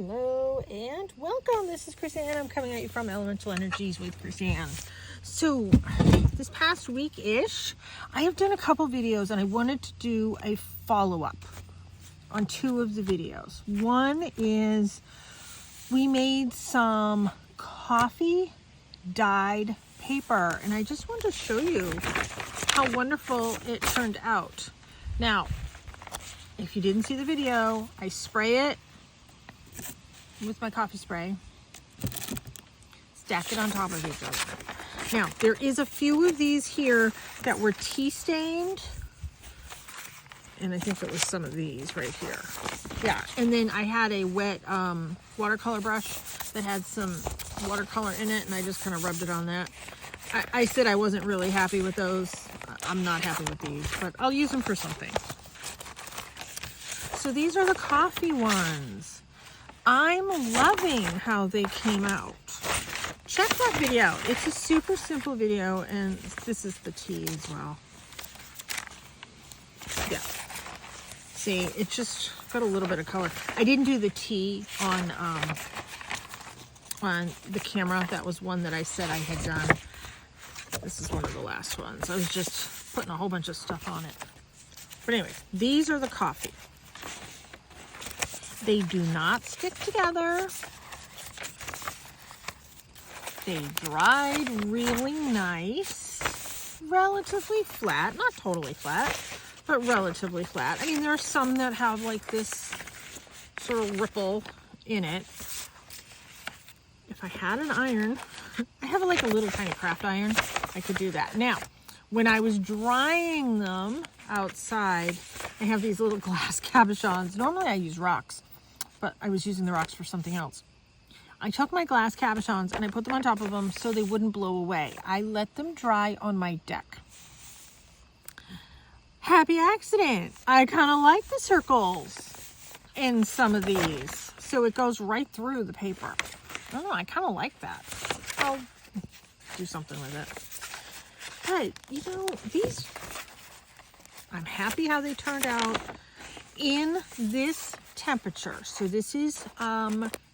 Hello and welcome. This is Chrisanne. I'm coming at you from Elemental Energies with Chrisanne. So this past week-ish, I have done a couple videos and I wanted to do a follow-up on two of the videos. One is we made some coffee dyed paper and I just wanted to show you how wonderful it turned out. Now, if you didn't see the video, I spray it with my coffee spray, stack it on top of each other. Now, there is a few of these here that were tea stained, and I think it was some of these right here. Yeah, and then I had a wet watercolor brush that had some watercolor in it, and I just kind of rubbed it on that. I said I wasn't really happy with those. I'm not happy with these, but I'll use them for something. So these are the coffee ones. I'm loving how they came out. Check that video out. It's a super simple video, and this is the tea as well. Yeah. See, it just got a little bit of color. I didn't do the tea on the camera. That was one that I said I had done. This is one of the last ones. I was just putting a whole bunch of stuff on it. But anyway, these are the coffee. They do not stick together. They dried really nice, relatively flat, not totally flat, but relatively flat. I mean, there are some that have like this sort of ripple in it. If I had an iron, I have like a little tiny craft iron, I could do that. Now, when I was drying them outside, I have these little glass cabochons. Normally I use rocks, but I was using the rocks for something else. I took my glass cabochons and I put them on top of them so they wouldn't blow away. I let them dry on my deck. Happy accident. I kind of like the circles in some of these. So it goes right through the paper. I don't know, I kind of like that. I'll do something with it. But, you know, these, I'm happy how they turned out in this temperature. So this is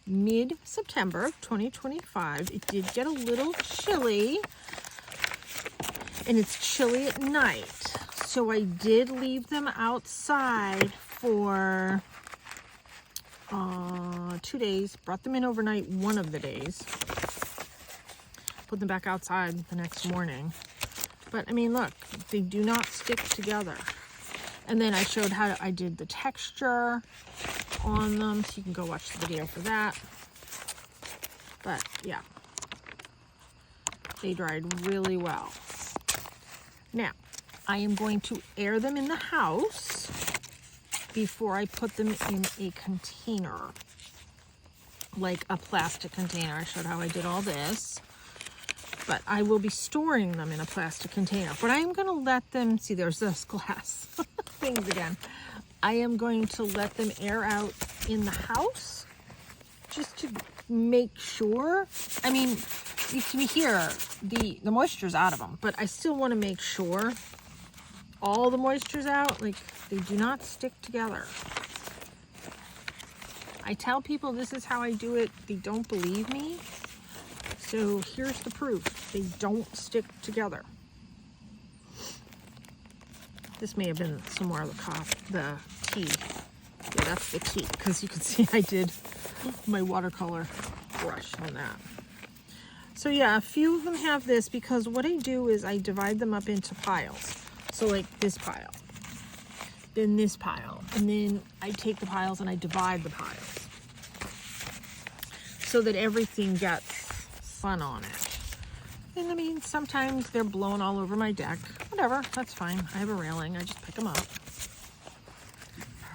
mid-September 2025. It did get a little chilly, and it's chilly at night. So I did leave them outside for 2 days. Brought them in overnight one of the days. Put them back outside the next morning. But I mean, look, they do not stick together. And then I showed how I did the texture on them, so you can go watch the video for that. But yeah, they dried really well. Now, I am going to air them in the house before I put them in a container, like a plastic container. I showed how I did all this. But I will be storing them in a plastic container. But I am going to let them, see, there's those glass things again. I am going to let them air out in the house just to make sure. I mean, you can hear the moisture's out of them, but I still want to make sure all the moisture's out. Like, they do not stick together. I tell people this is how I do it. They don't believe me. So here's the proof. They don't stick together. This may have been some more of the tea. Yeah, that's the tea, because you can see I did my watercolor brush on that. So yeah, a few of them have this, because what I do is I divide them up into piles. So like this pile, then this pile, and then I take the piles and I divide the piles so that everything gets fun on it. And I mean, sometimes they're blown all over my deck. Whatever, that's fine. I have a railing. I just pick them up.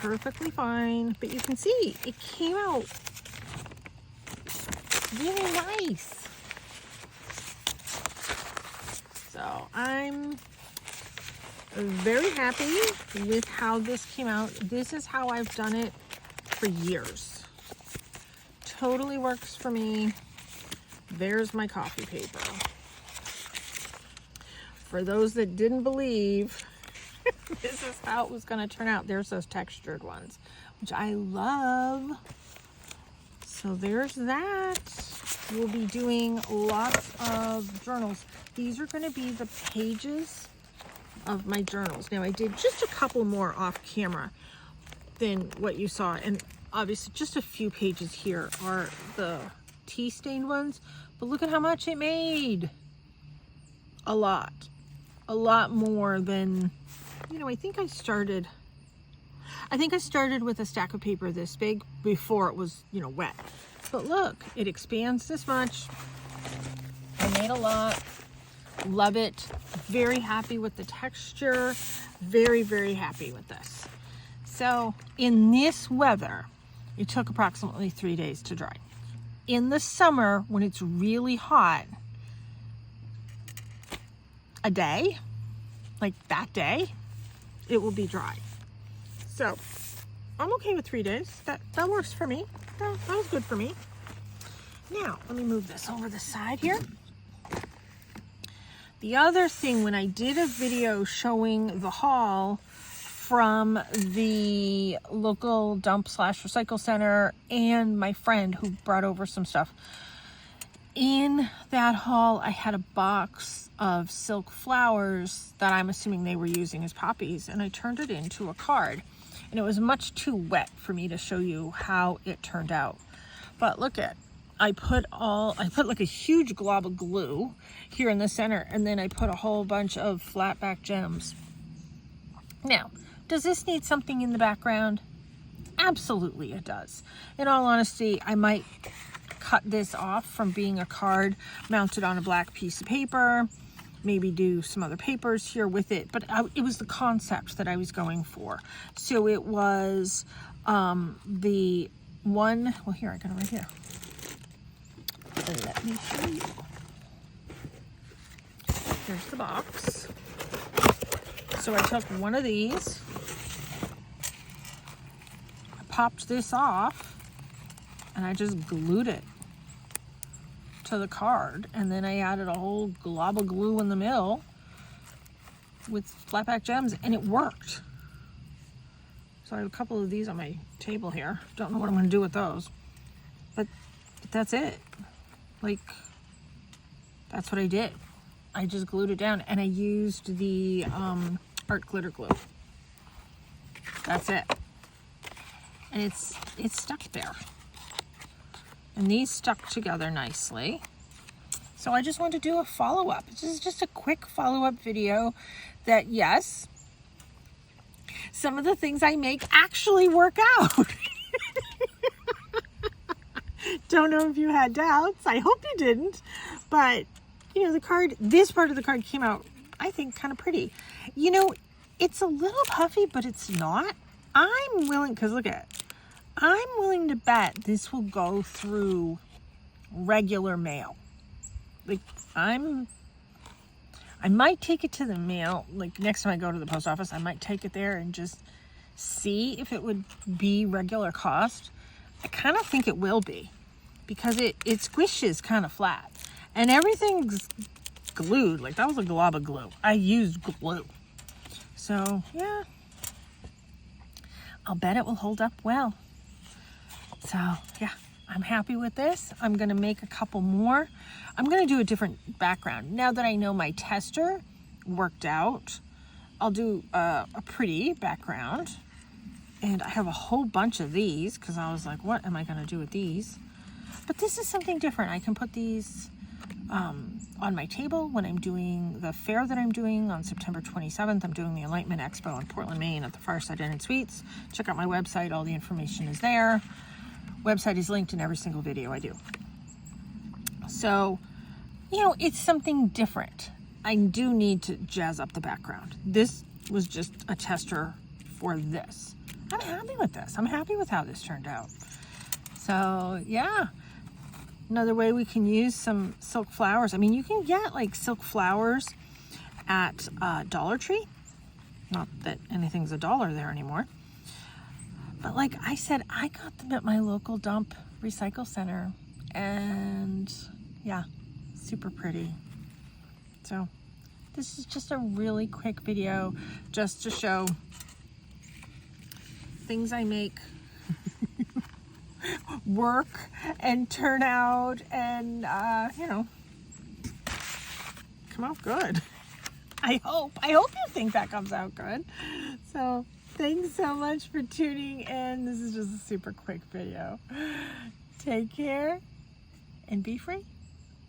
Perfectly fine. But you can see it came out really nice. So I'm very happy with how this came out. This is how I've done it for years. Totally works for me. There's my coffee paper. For those that didn't believe, this is how it was going to turn out. There's those textured ones, which I love. So there's that. We'll be doing lots of journals. These are going to be the pages of my journals. Now I did just a couple more off camera than what you saw, and obviously just a few pages here are the tea stained ones, but look at how much it made. A lot more than, you know, I think I started with a stack of paper this big before it was, you know, wet. But look, it expands this much. I made a lot. Love it. Very happy with the texture. Very, very happy with this. So in this weather, it took approximately 3 days to dry. In the summer, when it's really hot, a day, like that day, it will be dry. So I'm okay with 3 days. That works for me. That was good for me. Now, let me move this over the side here. The other thing, when I did a video showing the haul from the local dump / recycle center and my friend who brought over some stuff, in that haul I had a box of silk flowers that I'm assuming they were using as poppies, and I turned it into a card, and it was much too wet for me to show you how it turned out. But look at, I put like a huge glob of glue here in the center, and then I put a whole bunch of flat back gems. Now, does this need something in the background? Absolutely it does. In all honesty, I might cut this off from being a card mounted on a black piece of paper, maybe do some other papers here with it, but it was the concept that I was going for. So it was the one, well here, I got it right here. Let me show you. Here's the box. So I took one of these, I popped this off, and I just glued it to the card, and then I added a whole glob of glue in the middle with flat back gems, and it worked. So I have a couple of these on my table here. Don't know what I'm going to do with those, but that's it. Like, that's what I did. I just glued it down, and I used the art glitter glue. That's it. And it's stuck there. And these stuck together nicely. So I just wanted to do a follow-up. This is just a quick follow-up video that, yes, some of the things I make actually work out. Don't know if you had doubts. I hope you didn't. But, you know, the card, this part of the card came out, I think, kind of pretty. You know, it's a little puffy, but it's not. I'm willing, because look at it. I'm willing to bet this will go through regular mail. Like, I might take it to the mail, like next time I go to the post office, I might take it there and just see if it would be regular cost. I kind of think it will be, because it squishes kind of flat, and everything's glued. Like, that was a glob of glue. I used glue. So, yeah, I'll bet it will hold up well. So, yeah, I'm happy with this. I'm going to make a couple more. I'm going to do a different background. Now that I know my tester worked out, I'll do a pretty background. And I have a whole bunch of these because I was like, what am I going to do with these? But this is something different. I can put these on my table when I'm doing the fair that I'm doing on September 27th. I'm doing the Enlightenment Expo in Portland, Maine at the Fireside Inn and Suites. Check out my website. All the information is there. Website is linked in every single video I do. So, you know, it's something different. I do need to jazz up the background. This was just a tester for this. I'm happy with this. I'm happy with how this turned out. So, yeah. Another way we can use some silk flowers. I mean, you can get like silk flowers at Dollar Tree. Not that anything's $1 there anymore. But like I said, I got them at my local dump recycle center, and yeah, super pretty. So this is just a really quick video just to show things I make work and turn out and, you know, come out good. I hope you think that comes out good. So thanks so much for tuning in. This is just a super quick video. Take care and be free.